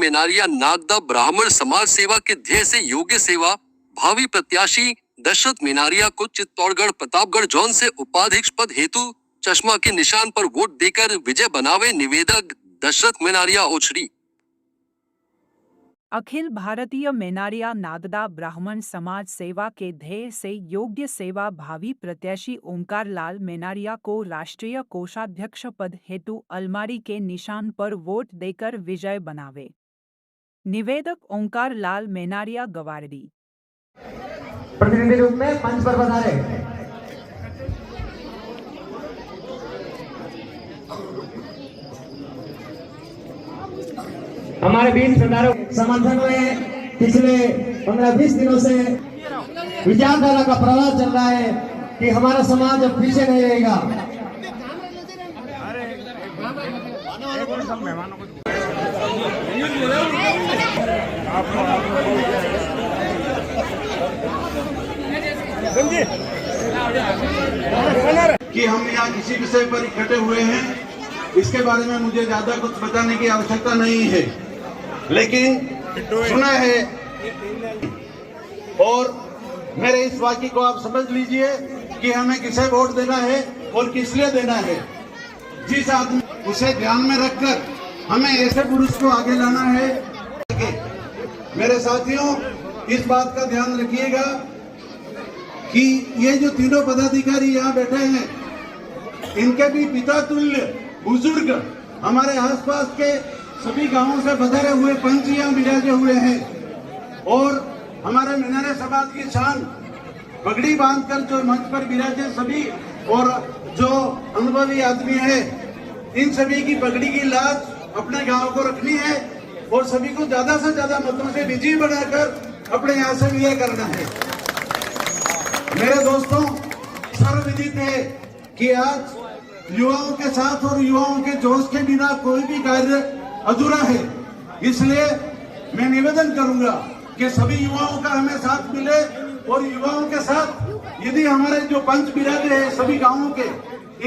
मेनारिया नागदा ब्राह्मण समाज सेवा के ध्येय से योग्य सेवा भावी प्रत्याशी दशरथ मेनारिया को चित्तौड़गढ़ प्रतापगढ़ जोन से उपाध्यक्ष पद हेतु चश्मा के निशान पर वोट देकर विजय बनावे। निवेदक दशरथ मेनारिया ओछड़ी। अखिल भारतीय मेनारिया नागदा ब्राह्मण समाज सेवा के ध्येय से योग्य सेवा भावी प्रत्याशी ओंकार लाल मेनारिया को राष्ट्रीय कोषाध्यक्ष पद हेतु अलमारी के निशान पर वोट देकर विजय बनावे। निवेदक ओंकार लाल मेनारिया गवारडी। प्रतिनिधि रूप में मंच पर पधारे। हमारे बीच समर्थन में पिछले 15-20 दिनों से विचारधारा का प्रवाह चल रहा है कि हमारा समाज अब पीछे नहीं रहेगा। कि हम यहाँ किसी विषय पर इकट्ठे हुए हैं, इसके बारे में मुझे ज्यादा कुछ बताने की आवश्यकता नहीं है, लेकिन सुना है और मेरे इस वाक्य को आप समझ लीजिए कि हमें किसे वोट देना है और किस लिए देना है। जिस आदमी उसे ध्यान में रखकर हमें ऐसे पुरुष को आगे लाना है। मेरे साथियों, इस बात का ध्यान रखिएगा कि ये जो तीनों पदाधिकारी यहाँ बैठे हैं, इनके भी पिता तुल्य बुजुर्ग हमारे आसपास के सभी गांवों से पधारे हुए पंच यहाँ विराजे हुए हैं और हमारे मेनारे समाज की शान पगड़ी बांधकर जो मंच पर विराजे सभी और जो अनुभवी आदमी है, इन सभी की पगड़ी की लाज अपने गांव को रखनी है और सभी को ज्यादा से ज्यादा मतों से विजयी बनाकर अपने यहाँ से विजय करना है। मेरे दोस्तों, सर्वविदित है कि आज युवाओं के साथ और युवाओं के जोश के बिना कोई भी कार्य अधूरा है। इसलिए मैं निवेदन करूंगा कि सभी युवाओं का हमें साथ मिले और युवाओं के साथ यदि हमारे जो पंच बिराजे हैं सभी गांवों के,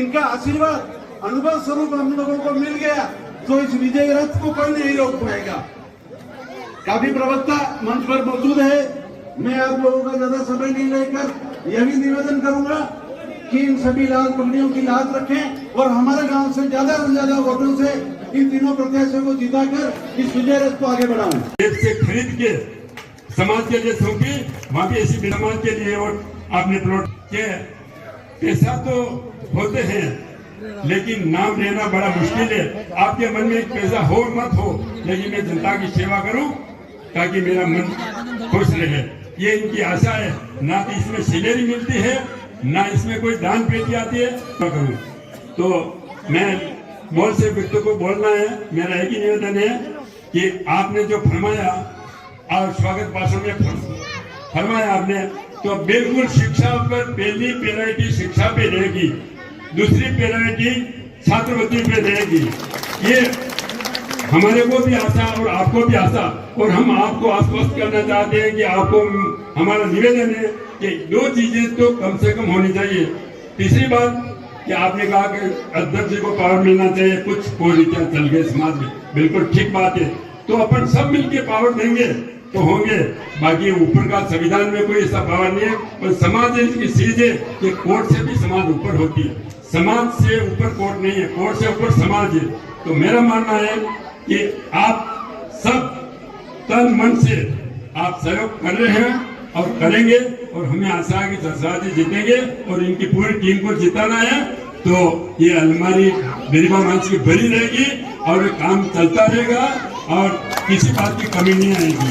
इनका आशीर्वाद अनुभव स्वरूप हम लोगों को मिल गया तो इस विजय रथ को कोई नहीं रोक पाएगा। काफी प्रवक्ता मंच पर मौजूद है, मैं आप लोगों का ज्यादा समय नहीं लेकर यह भी निवेदन करूंगा कि इन सभी लाल पगड़ियों की लाज रखें और हमारे गांव से ज्यादा वोटों से इन तीनों प्रत्याशियों को जिताकर इस विजय रथ को आगे बढ़ाएं। देश से खरीद के समाज के लिए सौंपी, वहाँ भी ऐसी समाज के लिए और आपने प्लॉट के पैसा तो होते हैं, लेकिन नाम लेना बड़ा मुश्किल है। आपके मन में पैसा हो मत हो, लेकिन मैं जनता की सेवा करूं ताकि मेरा मन खुश रहे, ये इनकी आशा है। ना तो इसमें सैलरी मिलती है, ना इसमें कोई दान पेटी आती है। करूं तो मैं बोल से व्यक्ति को बोलना है, मेरा एक ही निवेदन है कि आपने जो फरमाया और स्वागत भाषण में फरमाया आपने, तो बिल्कुल शिक्षा पर पहली प्रायोरिटी शिक्षा पे रहेगी, दूसरी प्रायोरिटी छात्रवृत्ति पे रहेगी। ये हमारे को भी आशा और आपको भी आशा, और हम आपको आश्वस्त करना चाहते हैं कि आपको हमारा निवेदन है कि दो चीजें तो कम से कम होनी चाहिए। तीसरी बात कि आपने कहा कि अध्यक्ष को पावर मिलना चाहिए, कुछ कुरीतियां चल गए समाज में, बिल्कुल ठीक बात है। तो अपन सब मिलके पावर देंगे तो होंगे, बाकी ऊपर का संविधान में कोई ऐसा पावर नहीं है। और समाज की चीज है कि कोर्ट से भी समाज ऊपर होती है, समाज से ऊपर कोर्ट नहीं है, कोर्ट से ऊपर समाज है। तो मेरा मानना है कि आप सब तन मन से आप सहयोग कर रहे हैं और करेंगे, और हमें आशा है कि सरसाजी जीतेंगे और इनकी पूरी टीम को जिताना है। तो ये अलमारी गरिमा मंच की भरी रहेगी और काम चलता रहेगा और किसी बात की कमी नहीं आएगी।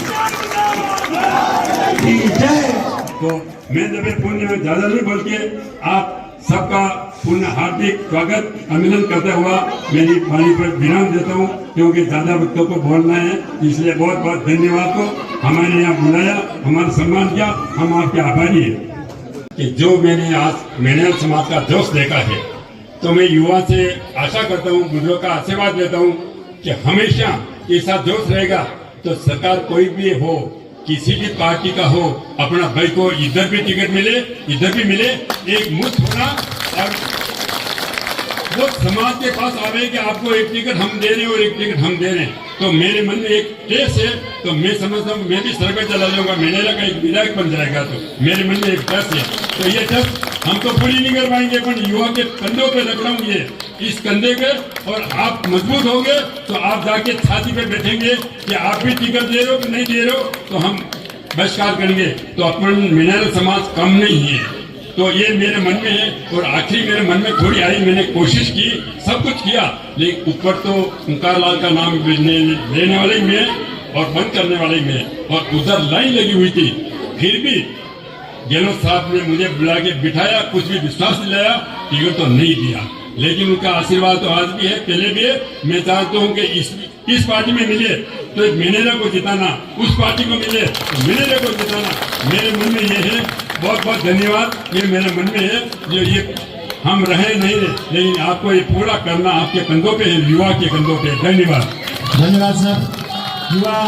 तो मैं जब पुण्य में ज्यादा नहीं बोल के आप सबका पुण्य हार्दिक स्वागत अभिनंदन करते हुआ मेरी वाणी पर विराम देता हूँ, क्योंकि ज्यादा वक्तों को बोलना है, इसलिए बहुत बहुत धन्यवाद को हमारे यहाँ बुलाया, हमारा सम्मान किया, हम आपके आभारी हैं। कि जो मैंने आज मेनार समाज का जोश देखा है, तो मैं युवा से आशा करता हूँ, बुजुर्गों का आशीर्वाद लेता हूँ कि हमेशा ऐसा जोश रहेगा तो सरकार कोई भी हो, किसी भी पार्टी का हो, अपना भाई को इधर भी टिकट मिले इधर भी मिले, एक मुश्त होना और वो समाज के पास आवे कि आपको एक टिकट हम दे रहे हैं और एक टिकट हम दे रहे हैं। तो मेरे मन में एक टेस है, तो मैं समझता हूँ मैं भी सर्वे चला जाऊंगा, मेनेरा का एक विधायक बन जाएगा। तो मेरे मन में एक टस है, तो ये टस हम तो पूरी नहीं कर पाएंगे, पर युवा के कंधों पे रख रहा हूँ ये, इस कंधे पे, और आप मजबूत होंगे तो आप जाके छाती पे बैठेंगे कि आप भी टिकट दे रहे हो कि नहीं दे रहे हो, तो हम बहिष्कार करेंगे। तो अपन मिनेरल समाज कम नहीं है, तो ये मेरे मन में है। और आखिरी मेरे मन में थोड़ी आई, मैंने कोशिश की, सब कुछ किया, लेकिन ऊपर तो ओंकार लाल का नाम लेने वाले में और बंद करने वाले में, और उधर लाइन लगी हुई थी। फिर भी गहलोत साहब ने मुझे बुला के बिठाया, कुछ भी विश्वास दिलाया, टिकट तो नहीं दिया, लेकिन उनका आशीर्वाद तो आज भी है, पहले भी है। मैं चाहता हूँ कि इस पार्टी में मिले तो मिनेरा को जिताना, उस पार्टी को मिले तो मिनेरा को जिताना, मेरे मन में ये है। बहुत बहुत धन्यवाद, ये मेरे मन में है। ये हम रहे नहीं रहे, लेकिन आपको ये पूरा करना आपके कंधों पे है, युवा के कंधों पे। धन्यवाद। धन्यवाद सर। युवा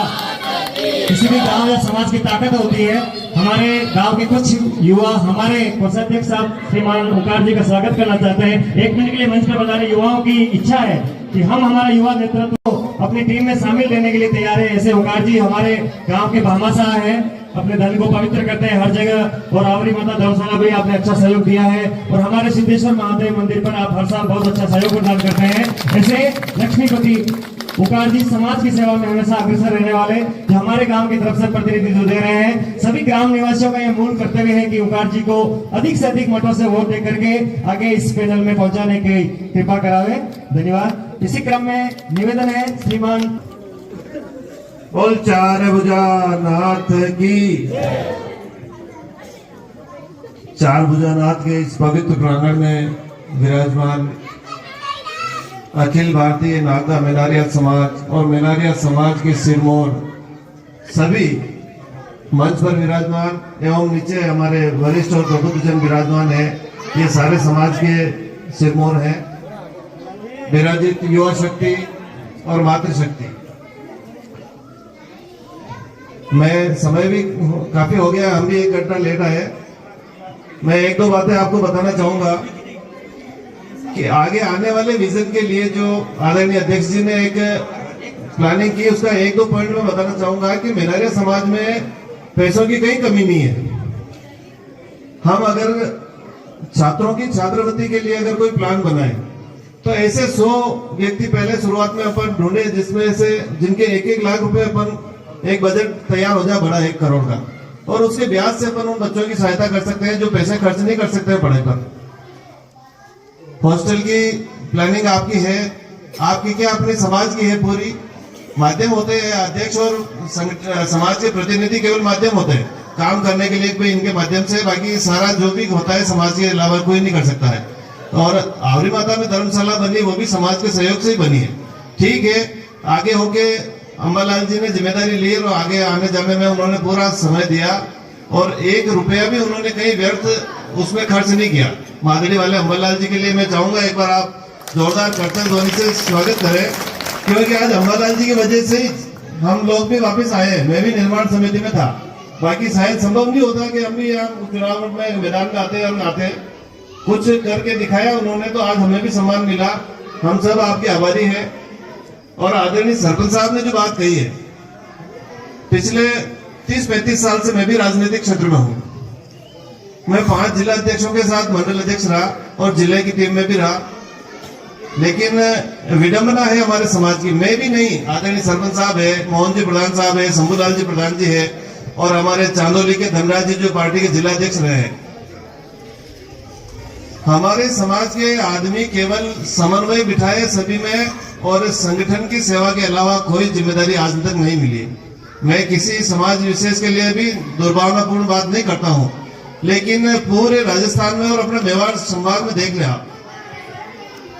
किसी भी गांव या समाज की ताकत होती है। हमारे गांव के कुछ युवा हमारे कोषाध्यक्ष साहब श्रीमान ओंकार जी का स्वागत करना चाहते हैं। 1 मिनट के लिए मंच पर बता रहे युवाओं की इच्छा है कि हम हमारा युवा नेतृत्व को अपनी टीम में शामिल करने के लिए तैयार है। ऐसे ओंकार जी हमारे गांव के भामाशाह हैं, अपने धन को पवित्र करते हैं हर जगह, और आवरी माता धर्मशाला भी आपने अच्छा सहयोग दिया है, और हमारे सिद्धेश्वर महादेव मंदिर पर आप हर साल बहुत अच्छा सहयोग प्रदान करते हैं। ऐसे लक्ष्मीपति ओंकार जी समाज की सेवा में हमेशा अग्रसर रहने वाले, जो हमारे गांव की तरफ से प्रतिनिधित्व दे रहे हैं। सभी ग्राम निवासियों का यह मूल कर्तव्य है कि ओंकार जी को अधिक से अधिक मतों से वोट दे करके आगे इस पैनल में पहुंचाने की कृपा करावे। धन्यवाद। इसी क्रम में निवेदन है श्रीमान बोल चार भुजा नाथ की। चार भुजा नाथ के इस पवित्र प्रांगण में विराजमान अखिल भारतीय नागदा मेनारिया समाज और मेनारिया समाज के सिरमौर सभी मंच पर विराजमान एवं नीचे हमारे वरिष्ठ और प्रबुद्धजन विराजमान है। ये सारे समाज के सिरमौर हैं। विराजित युवा शक्ति और मातृशक्ति। मैं समय भी काफी हो गया, हम भी 1 घंटा लेट आए। मैं 1-2 बातें आपको बताना चाहूंगा कि आगे आने वाले विजन के लिए जो आदरणीय अध्यक्ष जी ने एक प्लानिंग की, उसका 1-2 पॉइंट में बताना चाहूंगा कि मेनारिया समाज में पैसों की कहीं कमी नहीं है। हम अगर छात्रों की छात्रवृत्ति के लिए अगर कोई प्लान बनाए तो ऐसे 100 व्यक्ति पहले शुरुआत में अपन ढूंढे, जिसमें से जिनके 1-1 लाख रुपए अपन एक बजट तैयार हो जाए बड़ा 1 करोड़ का, और उसके ब्याज से अपन उन बच्चों की सहायता कर सकते हैं जो पैसे खर्च नहीं कर सकते पढ़ाई पर। हॉस्टल की प्लानिंग आपकी है, आपकी क्या अपने समाज की है पूरी। माध्यम होते हैं अध्यक्ष और समाज के प्रतिनिधि, केवल माध्यम होते हैं काम करने के लिए कोई इनके माध्यम से, बाकी सारा जो भी होता है समाज के अलावा कोई नहीं कर सकता है। और आवरी माता में धर्मशाला बनी, वो भी समाज के सहयोग से ही बनी है। ठीक है, आगे होके अम्बालाल जी ने जिम्मेदारी ली और आगे आने जाने में उन्होंने पूरा समय दिया, और 1 रुपया भी उन्होंने कहीं व्यर्थ उसमें खर्च नहीं किया। मादड़ी वाले अम्बालाल जी के लिए मैं चाहूंगा एक बार आप जोरदार कर्तव्य ध्वनि से स्वागत करें, क्योंकि आज अम्बालाल जी की वजह से हम लोग भी वापस आए हैं। मैं भी निर्माण समिति में था, बाकी शायद संभव नहीं होता कि हम भी यहाँ चुनाव में मैदान में आते और आते। कुछ करके दिखाया उन्होंने, तो आज हमें भी सम्मान मिला। हम सब आपके आभारी हैं। और आदरणीय सरपंच साहब ने जो बात कही है, पिछले 30-35 साल से मैं भी राजनीतिक क्षेत्र में हूँ। मैं 5 जिला अध्यक्षों के साथ मंडल अध्यक्ष रहा और जिले की टीम में भी रहा, लेकिन विडंबना है हमारे समाज की। मैं भी नहीं, आदरणीय सरपंच साहब है, मोहन जी प्रधान साहब है, शंभूलाल जी प्रधान जी है, और हमारे चांदोली के धनराज जी जो पार्टी के जिला अध्यक्ष रहे हैं। हमारे समाज के आदमी केवल समन्वय बिठाए सभी में, और संगठन की सेवा के अलावा कोई जिम्मेदारी आज तक नहीं मिली। मैं किसी समाज विशेष के लिए भी दुर्भावनापूर्ण बात नहीं करता हूं, लेकिन पूरे राजस्थान में और अपने मेवाड़ संभाग में देख लिया,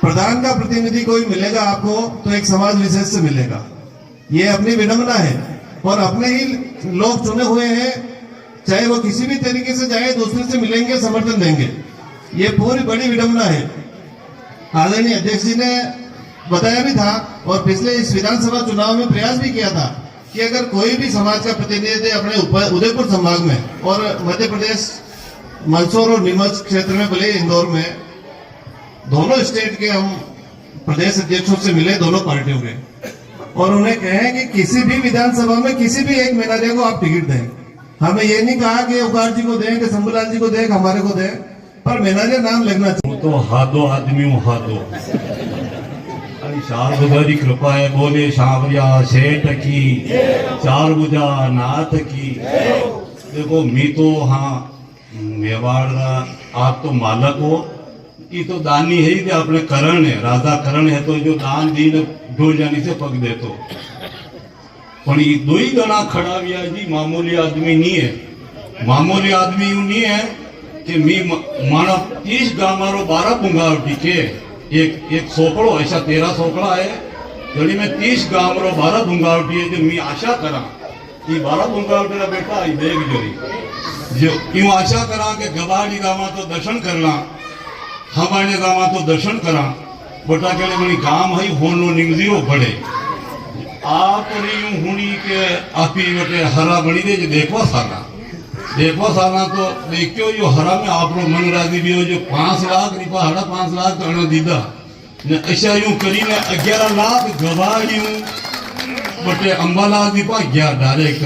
प्रधान का प्रतिनिधि कोई मिलेगा आपको तो एक समाज विशेष से मिलेगा। ये अपनी विडंबना है, और अपने ही लोग चुने हुए हैं, चाहे वो किसी भी तरीके से जाए दूसरे से मिलेंगे, समर्थन देंगे। ये पूरी बड़ी विडंबना है। आदरणीय अध्यक्ष जी ने बताया भी था, और पिछले इस विधानसभा चुनाव में प्रयास भी किया था कि अगर कोई भी समाज का प्रतिनिधि अपने उदयपुर संभाग में और मध्य प्रदेश मंदसौर और नीमच क्षेत्र में, भले इंदौर में, दोनों स्टेट के हम प्रदेश अध्यक्षों से मिले, दोनों पार्टियों के, और उन्हें कहें कि किसी भी विधानसभा में किसी भी एक मेनारिया को आप टिकट दें। हमें ये नहीं कहा कि उकार जी को दें, कि शंभूलाल जी को दें, हमारे को दें, पर मेनारिया नाम लगना चाहिए। तो हाथों आदमी हाथों शारदारी कृपा है, बोले सांवरिया सेठ की, चार बुजा नाथ की। देखो मी तो हाँ मेवाड़ आप तो मालक हो, ये तो दानी है ही अपने करण है, राजा करण है, तो जो दान दीन ढोल जानी से पग दे तो पण ये दो ही गणा खड़ा भी है जी, मामूली आदमी नहीं है। मामूली आदमी यूं नहीं है कि मी माना 30 गामारो 12 पुंगावटी के एक सोकड़ो ऐसा 13 सोकड़ा है, जड़ी में 30 गामरो 12 पुंगावटी है। जो मी आशा करा कि 12 पुंगावटी का बेटा आई देख जोरी जो यूं आशा करा कि गवाड़ी गामा तो दर्शन करना, हमारे गामा तो दर्शन करा, बटा के लिए बड़ी काम है होनो निमजीरो पड़े। आप यूं हुनी के आपी बटे हरा बनी दे जो देखवा साला तो देखियो यो हरा में आप लोग मन राजी भी हो जो 5 लाख रुपया 5.5 लाख तो अना दीदा ने ऐसा यूं करी ने 11 लाख गवाड़ियों बटे अंबाला दीपा गया डायरेक्ट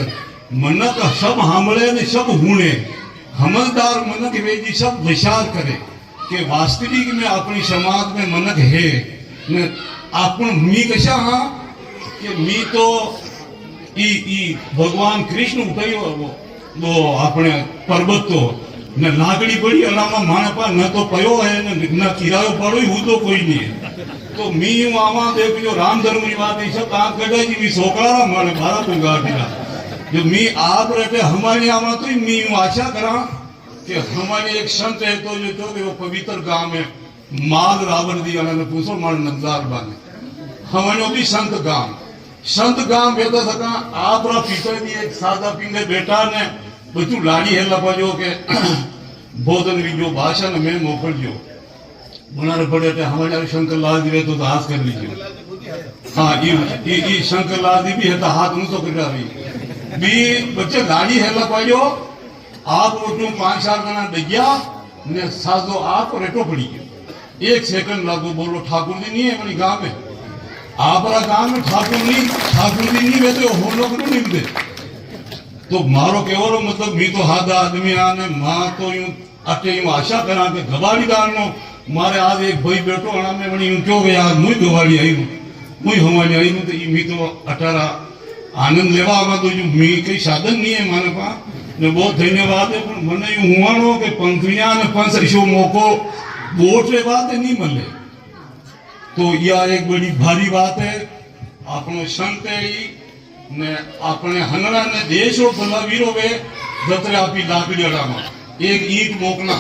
मनक सब हामले ने सब हुणे हमलदार मनक वेजी सब विचार करे कि वास्तविक में अपनी समाज में मनक है ने आपण मी कशा हाँ कि मी तो ई भगवान कृष्ण उठायो वो अपने पर्वत तो न लाकड़ी पड़ी अलामा माने पा न तो पयो है न किरायो पड़ो हूँ तो कोई नहीं है। तो मी हूँ आमा देख जो राम धर्म की बात है सब काम कटे जी मी सोकड़ा माने 12 पुंगावटी जो मी आप रहते हमारे आमा तो मी हूँ आशा करा कि हमारे एक संत है तो जो वो पवित्र गांव में माल रावण दी ने पूछो मार नंदार बाने हमारे भी संत गांव बेटा सका आप पिताजी एक सादा पिंगे बेटा ने बचू लाड़ी है लपाजो के बोधन भी जो भाषण में मोकल जो बनाने पड़े थे हमारे शंकर लाल जी तो दास कर लीजिए। हाँ ये शंकर लाल जी भी है तो हाथ मुँह तो कटा भी बच्चे लाड़ी है लपाजो आप उठू 5-4 जना दगिया ने साजो आप रेटो पड़ी गयो 1 सेकंड लागू बोलो ठाकुर जी नहीं है अपनी गांव में आपरा गांव में ठाकुर जी नहीं बैठे हो लोग नहीं दे तो मारो केवरो मतलब मी तो हाथ आदमी आने मां तो यूं अटे यूं आशा करा के गवाड़ी दान नो मारे आज एक भाई बेटो अणा में बनी यूं क्यों गया मुई गवाड़ी आई हूं मुई हमारी आई हूं तो मी तो अटारा आनंद लेवा आवा तो जो मी कई साधन नहीं है माने पा ने बहुत धन्यवाद है पण मने यूं हुआनो के पंखिया ने पंच शो मौको वोट रे बात नहीं मिले तो यह एक बड़ी भारी बात है। अपनो संत है ने अपने हनरा ने देश रो बलवीरो वे दतरे आपी लाकड़ी अडामा एक ईट मोकना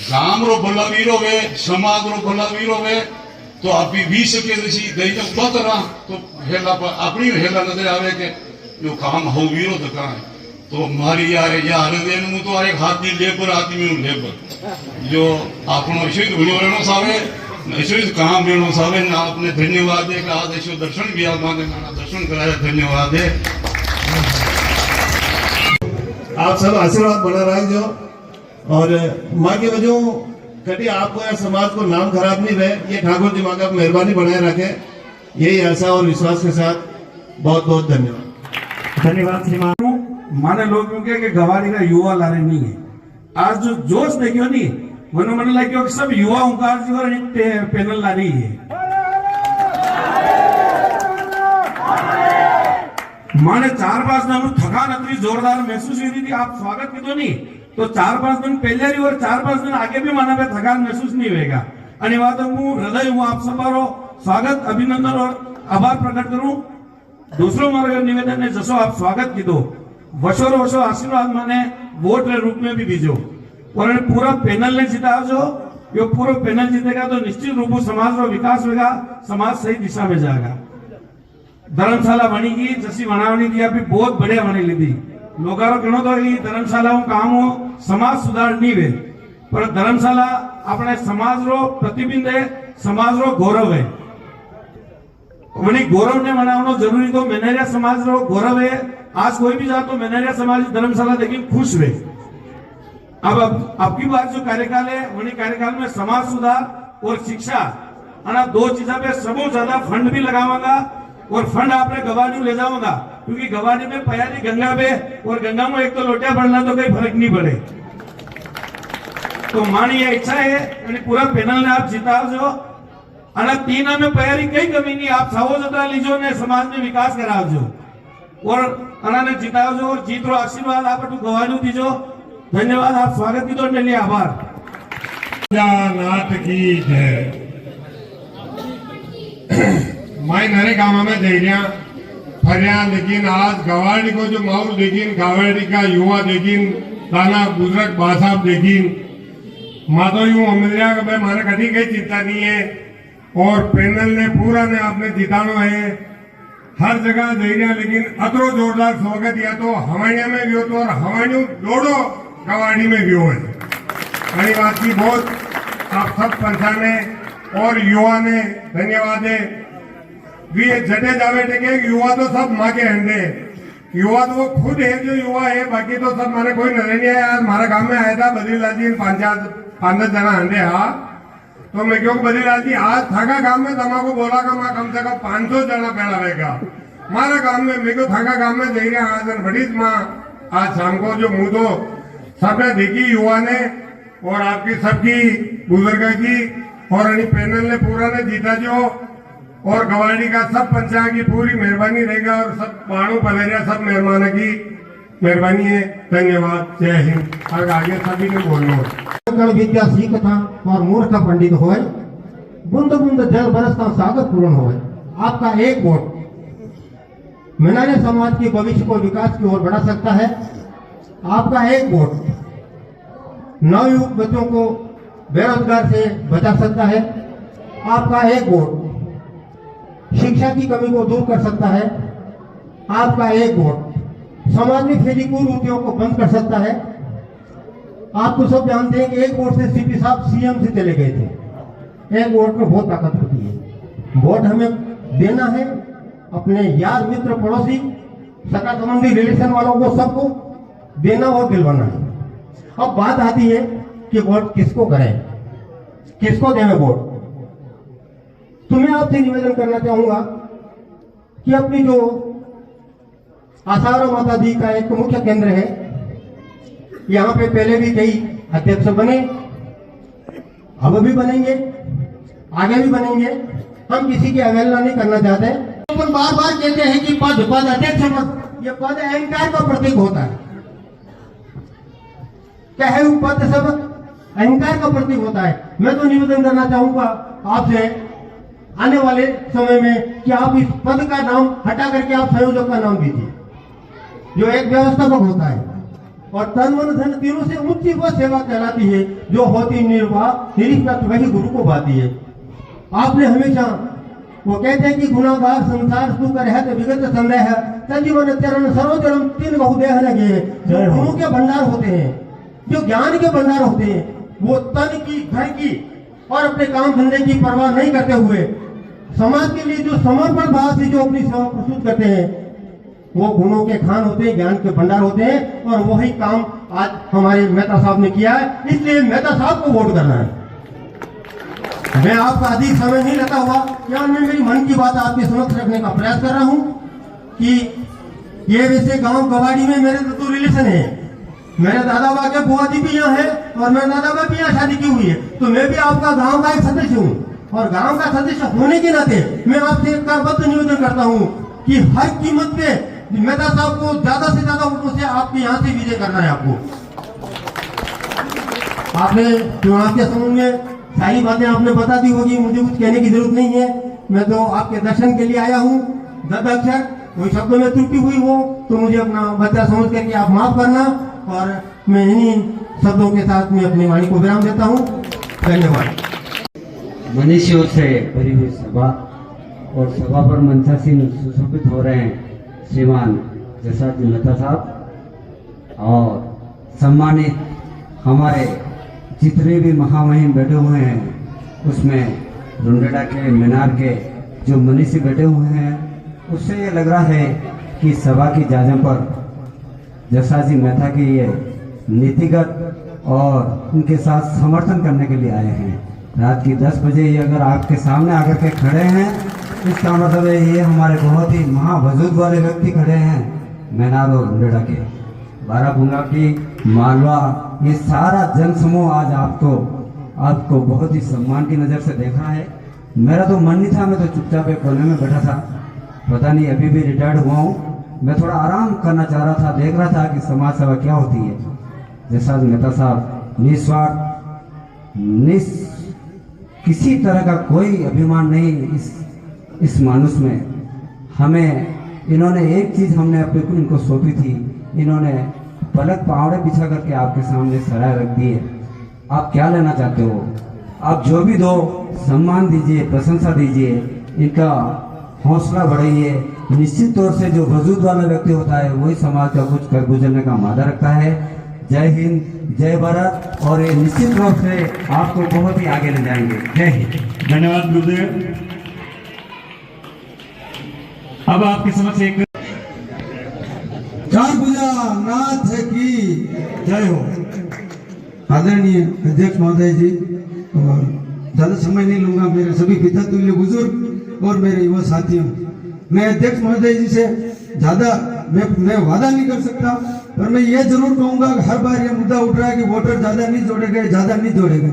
गाम रो बलवीरो वे समाज रो बलवीरो वे तो आपी 20 के ऋषि गई जब बतरा तो हेला पर अपनी हेला नजर आवे के जो काम हो वीरो दका तो मारी यार देन मु तो एक हाथ दी लेबर आदमी लेबर जो अपनो शिव गुणवरणो सावे ऐसे काम बेनो सावे ना आपने धन्यवाद है कि आज ऐसे दर्शन भी आप माने दर्शन कराया धन्यवाद है। आप सब आशीर्वाद बना रहे और माँ की वजह कभी आपको या समाज को नाम खराब नहीं रहे ये ठाकुर जी माँ का मेहरबानी बनाए रखे यही आशा और विश्वास के साथ बहुत बहुत धन्यवाद श्रीमान। माने लोग क्यों कि गवाड़ी का युवा लारे नहीं है आज जो जोश देखियो नहीं मन लगे कि सब युवा ओंकार जी और एक पैनल ला रही है माने 4-5 दिन थकान इतनी जोरदार महसूस हुई थी आप स्वागत की तो नहीं तो 4-5 दिन पहले रही और 4-5 दिन आगे भी माना पे थकान महसूस नहीं होगा अनिवार्य हूँ हृदय हूँ आप सबरो स्वागत अभिनंदन और आभार प्रकट करूं। दूसरो मारो निवेदन है जसो आप स्वागत की दो वर्षो आशीर्वाद माने वोट के रूप में भी दीजो और पूरा पैनल ने जीता जो यो पूरा पैनल जीतेगा तो निश्चित रूप से समाज का विकास होगा समाज सही दिशा में जाएगा। धर्मशाला बनेगी जैसी बनावनी थी अभी बहुत बढ़िया बनी ली थी लोगारो कहनो तो ये धर्मशाला काम हो समाज सुधार नहीं वे पर धर्मशाला अपने समाज रो प्रतिबिंब है समाज रो गौरव है वही गौरव ने मनावनो जरूरी तो मेनेरिया समाज रो गौरव है। आज कोई भी जा तो मेनेरिया समाज धर्मशाला देखिए खुश हुए। अब आपकी बात जो कार्यकाल है वही कार्यकाल में समाज सुधार और शिक्षा 2 चीजा पे सबसे ज्यादा फंड भी लगावागा और फंड आपने गवानी ले जाऊंगा, क्योंकि गवानी में पयारी गंगा पे और गंगा में एक तो लोटिया पड़ना तो कोई फर्क नहीं पड़े। तो मानी ये इच्छा है અને પૂરા પેનલ ને આપ જીતાવજો અને तीन में पयारी कई कमी नहीं, आप सावो जता लीजो ने समाज में विकास करावजो और अनाने जीतावजो और जीत रो आशीर्वाद आप अटू गवानी दीजो। धन्यवाद, आप स्वागत की तो लिए आभार। नाथ की जय। मैं नरे गाँव में जई रहा फरिया, लेकिन आज गवाड़ी को जो माहौल देखिन, गवाड़ी का युवा देखिन, दाना बुजुर्ग बासाब देखिन, माँ तो यूं समझ रहा कि भाई मारे कभी कहीं चिंता नहीं है और पैनल ने पूरा ने आपने जितानो है हर जगह दे रहा। लेकिन अतरो जोरदार स्वागत या तो हवाइया में भी हो तो और हवाइयों दौड़ो गवाड़ी में भी हो। बात की बहुत आप सब पंचाने और युवा ने धन्यवाद है। वी जटे जावे टेके युवा तो सब माँ के हंडे, युवा तो वो खुद है जो युवा है, बाकी तो सब मारे कोई नजर नहीं आया। आज हमारे गांव में आया था बद्रीलाल जी, 5-10 जना हंडे। हाँ तो मैं क्यों बद्रीलाल जी आज थाका गांव में तमाको बोला का मैं कम से कम 500 जना पहला रहेगा हमारे गांव में। मेरे को थाका गांव में दे रहा आज बड़ी माँ आज शाम को जो मुंह तो सबने देखी युवा ने और आपकी सबकी बुजुर्ग की और पैनल ने पूरा ने जीता जो और गवाड़ी का सब पंचायत की पूरी मेहरबानी रहेगा और सब पहाड़ों पलेरिया सब मेहरबान की मेहरबानी है। धन्यवाद, जय हिंद। और आगे सभी ने बोलना विद्या सीखता और मूर्ख पंडित होए, बूंद बूंद जल बरसता सागर पूर्ण होए। आपका एक वोट मेनारी समाज के भविष्य को विकास की ओर बढ़ा सकता है। आपका एक वोट नवयुवक बच्चों को बेरोजगार से बचा सकता है। आपका एक वोट शिक्षा की कमी को दूर कर सकता है। आपका एक वोट समाज में फैली कुरीतियों को बंद कर सकता है। आप तो सब जानते हैं कि एक वोट से सीपी साहब सीएम से चले गए थे। एक वोट में बहुत ताकत होती है। वोट हमें देना है अपने यार मित्र पड़ोसी सगा संबंधी रिलेशन वालों को सबको देना और दिलवाना है। अब बात आती है कि वोट किसको करें, किसको दें वोट। तो मैं आपसे निवेदन करना चाहूंगा कि अपनी जो आसारा माता जी का एक मुख्य केंद्र है, यहाँ पे पहले भी कई अध्यक्ष बने, अब भी बनेंगे, आगे भी बनेंगे। हम किसी की अवहेलना नहीं करना चाहते। अपन बार बार कहते हैं कि पद अध्यक्ष पद, ये पद अहंकार का प्रतीक होता है। क्या है वो पद? सब अहंकार का प्रतीक होता है। मैं तो निवेदन करना चाहूंगा आपसे आने वाले समय में कि आप इस पद का नाम हटा करके आप संयोजक का नाम दीजिए, जो एक व्यवस्थापक होता है और तन मन धन तीनों से ऊंची वह सेवा कहलाती है जो होती निर्वाह निष्पक्ष वही गुरु को भाती है। आपने हमेशा वो कहते हैं कि गुनागार संसार सुख रहत विगत संदेह तजीवन चरण सर्वचरम तीन बहुदेह लगे। जो गुरु के भंडार होते हैं, जो ज्ञान के भंडार होते हैं, वो तन की घर की और अपने काम धंधे की परवाह नहीं करते हुए समाज के लिए जो समर्पण भाव से जो अपनी सेवा प्रस्तुत करते हैं, वो गुणों के खान होते हैं, ज्ञान के भंडार होते हैं। और वही काम आज हमारे मेहता साहब ने किया है, इसलिए मेहता साहब को वोट करना है। मैं आपका अधिक समय नहीं लेता हुआ क्या मैं मेरी मन की बात आपके समक्ष रखने का प्रयास कर रहा हूं कि ये वैसे गांव गवाड़ी में मेरे तो रिलेशन है। मेरे दादा बा के बुआ जी भी यहाँ है और मेरे दादा बा भी यहाँ शादी की हुई है, तो मैं भी आपका गांव का एक सदस्य हूँ। और गांव का सदस्य होने के नाते मैं आपसे एक करबद्ध निवेदन करता हूँ कि हर कीमत पे मेहता साहब को ज्यादा से ज्यादा वोटों से आपके यहाँ से विजय करना है। आपने चुनाव के संबंध में सारी बातें आपने बता दी होगी, मुझे कुछ कहने की जरूरत नहीं है। मैं तो आपके दर्शन के लिए आया हूँ। दर्द अक्षर कोई शब्दों में त्रुटि हुई हो तो मुझे अपना बच्चा समझ करके आप माफ करना। और मैं इन्हीं शब्दों के साथ में अपनी वाणी को विराम देता हूँ। धन्यवाद। मनुष्यों से भरी हुई सभा और सभा पर मंचासीन सुशोभित हो रहे हैं श्रीमान जसाजी मेहता साहब और सम्मानित हमारे जितने भी महामहिम बैठे हुए हैं, उसमें रुंडेड़ा के मीनार के जो मनीषी बैठे हुए हैं, उससे ये लग रहा है कि सभा की जाजम पर जसाजी मेहता की ये नीतिगत और उनके साथ समर्थन करने के लिए आए हैं। रात की 10 बजे ये अगर आपके सामने आकर के खड़े हैं इसका मतलब है ये हमारे बहुत ही महावजूद वाले व्यक्ति खड़े हैं मैनार और उंडेड़ा के, बाराबंगा की, मालवा, ये सारा जन समूह आज आपको बहुत ही सम्मान की नज़र से देखा है। मेरा तो मन नहीं था, मैं तो चुपचाप एक कोने में बैठा था। पता नहीं अभी भी रिटायर्ड हुआ हूँ, मैं थोड़ा आराम करना चाह रहा था, देख रहा था कि समाज सेवा क्या होती है। जैसा मेहता साहब निस्वार्थ, किसी तरह का कोई अभिमान नहीं इस मानुष में। हमें इन्होंने एक चीज हमने अपने को इनको सौंपी थी, इन्होंने पलक पहाड़े बिछा करके आपके सामने सराय रख दी है। आप क्या लेना चाहते हो? आप जो भी दो, सम्मान दीजिए, प्रशंसा दीजिए, इनका हौसला बढ़ाइए। निश्चित तौर से जो वजूद वाला व्यक्ति होता है वही समाज का कुछ कर गुजरने का मादा रखता है। जय हिंद, जय भारत, और ये निश्चित रूप से आपको बहुत ही आगे ले जाएंगे। जय हिंद। धन्यवाद गुरुदेव। अब आपके समक्ष एक चार भुजा नाथ की जय हो। आदरणीय अध्यक्ष महोदय जी, और ज्यादा समय नहीं लूंगा, मेरे सभी पिता तुल्य बुजुर्ग और मेरे युवा साथियों, मैं अध्यक्ष महोदय जी से ज्यादा मैं वादा नहीं कर सकता, पर मैं ये जरूर कहूंगा कि हर बार ये मुद्दा उठ रहा है कि वोटर ज्यादा नहीं जोड़े गए,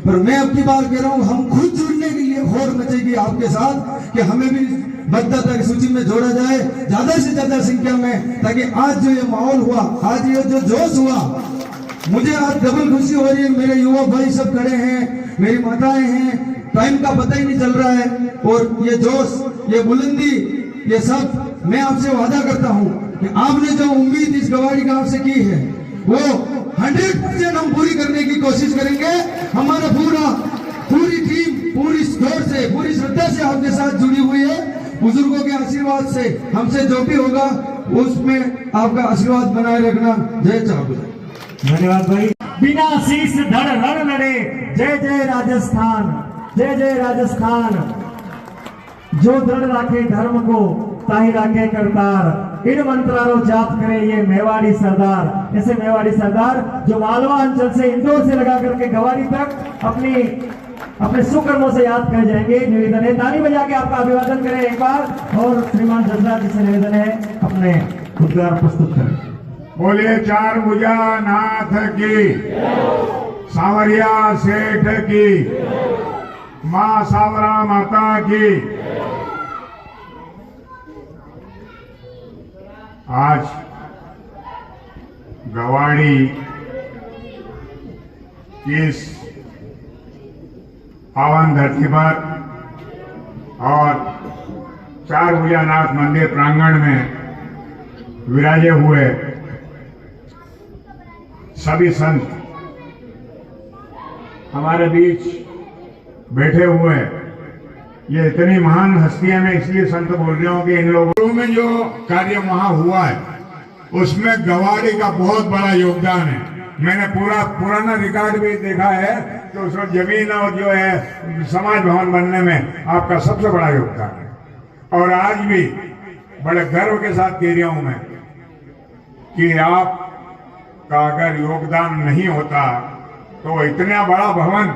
पर मैं अब की बार कह रहा हूँ, हम खुद जुड़ने के लिए होड़ मचेगी आपके साथ कि हमें भी मतदाता की सूची में जोड़ा जाए ज्यादा से ज्यादा संख्या में, ताकि आज जो ये माहौल हुआ, आज ये जो जोश हुआ, मुझे आज डबल खुशी हो रही है। मेरे युवा भाई सब खड़े हैं, मेरी माताएं हैं, टाइम का पता ही नहीं चल रहा है, और ये जोश, ये बुलंदी, ये सब मैं आपसे वादा करता हूँ कि आपने जो उम्मीद इस गवाड़ी गांव से की है वो 100% हम पूरी करने की कोशिश करेंगे। हमारा पूरी टीम पूरी जोर से, पूरी श्रद्धा से आपके साथ जुड़ी हुई है। बुजुर्गों के आशीर्वाद से हमसे जो भी होगा उसमें आपका आशीर्वाद बनाए रखना। जय चाबुजा। धन्यवाद भाई। बिना शीश धड़ रण लड़े, जय जय राजस्थान, जय जय राजस्थान। जो दृढ़ राखे धर्म को, ताही राखे करतार, इन मंत्रारो जाप करे ये मेवाड़ी सरदार। ऐसे मेवाड़ी सरदार जो मालवा अंचल से, इंदौर से लगा करके गवाड़ी तक अपने सुकर्मों से याद करे जाएंगे। निवेदन है ताली बजा के आपका अभिवादन करें एक बार, और श्रीमान जसरा जी से निवेदन है अपने उद्गार प्रस्तुत करें। बोले चार भुजा नाथ की, सावरिया सेठ की, माँ सावरा माता की। आज गवाड़ी इस पावन धरती पर और चार भुजानाथ मंदिर प्रांगण में विराजे हुए सभी संत हमारे बीच बैठे हुए, ये इतनी महान हस्तियां, मैं इसलिए संत बोल रहा हूं कि इन लोगों में जो कार्य वहां हुआ है उसमें गवाड़ी का बहुत बड़ा योगदान है। मैंने पुराना रिकॉर्ड भी देखा है कि उस वक्त जमीन और जो है समाज भवन बनने में आपका सबसे बड़ा योगदान है। और आज भी बड़े गर्व के साथ कह रहा हूं मैं कि आपका अगर योगदान नहीं होता तो इतना बड़ा भवन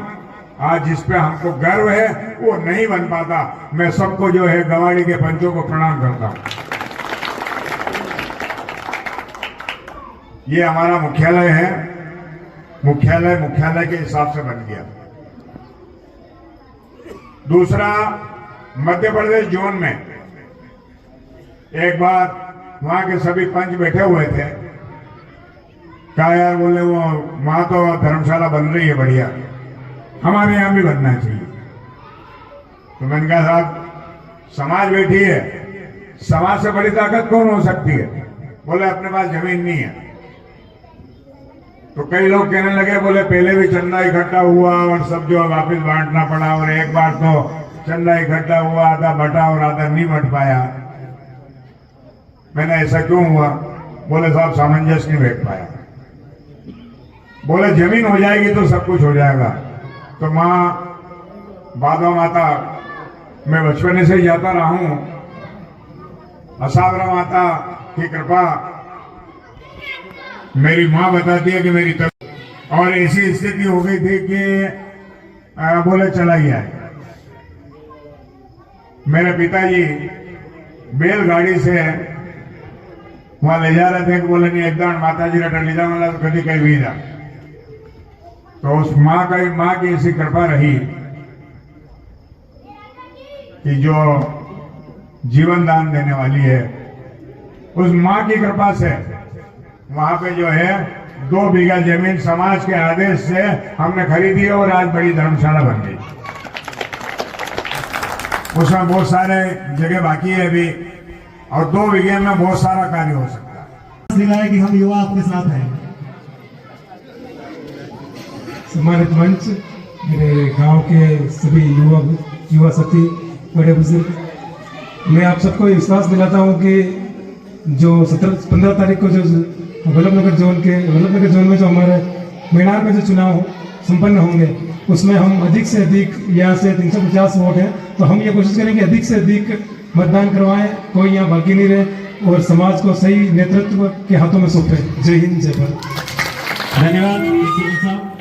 आज जिस पे हमको गर्व है वो नहीं बन पाता। मैं सबको जो है गवाड़ी के पंचों को प्रणाम करता हूं। ये हमारा मुख्यालय है, मुख्यालय के हिसाब से बन गया। दूसरा, मध्य प्रदेश जोन में एक बार वहां के सभी पंच बैठे हुए थे, कहा यार बोले वो वहां तो धर्मशाला बन रही है बढ़िया, हमारे यहां भी बनना चाहिए। तो मैंने कहा साहब समाज बैठी है, समाज से बड़ी ताकत कौन हो सकती है? बोले अपने पास जमीन नहीं है। तो कई लोग कहने लगे बोले पहले भी चंदा इकट्ठा हुआ और सब जो वापस बांटना पड़ा, और एक बार तो चंदा इकट्ठा हुआ, आधा बटा और आधा नहीं बट पाया। मैंने ऐसा क्यों हुआ? बोले साहब सामंजस्य नहीं बैठ पाया। बोले जमीन हो जाएगी तो सब कुछ हो जाएगा। तो माँ बाबा माता, मैं बचपन से ही जाता रहा हूं, असावरा माता की कृपा मेरी माँ बताती है कि मेरी तब और ऐसी स्थिति हो गई थी कि बोले चला ही आए। मेरे पिताजी बैलगाड़ी से वहां ले जा रहे थे, बोले नहीं एकदम माता जी रट ले जाऊंगा तो कभी कहीं भी जा। तो उस माँ की ऐसी कृपा रही कि जो जीवन दान देने वाली है, उस माँ की कृपा से वहां पे जो है 2 बीघा जमीन समाज के आदेश से हमने खरीदी और आज बड़ी धर्मशाला बन गई। उसमें बहुत सारे जगह बाकी है अभी, और 2 बीघे में बहुत सारा कार्य हो सकता है। दिखाया कि हम युवा आपके साथ हैं। सम्मानित मंच, मेरे गांव के सभी युवा साथी, बड़े बुजुर्ग, मैं आप सबको विश्वास दिलाता हूं कि जो 15 तारीख को जो वल्लभनगर जोन में जो हमारे मेनार में जो चुनाव संपन्न होंगे, उसमें हम अधिक से अधिक, यहाँ से 350 वोट हैं, तो हम ये कोशिश करेंगे अधिक से अधिक मतदान करवाएं, कोई यहाँ बाकी नहीं रहे और समाज को सही नेतृत्व के हाथों में सौंपे। जय हिंद, जय भारत। धन्यवाद साहब।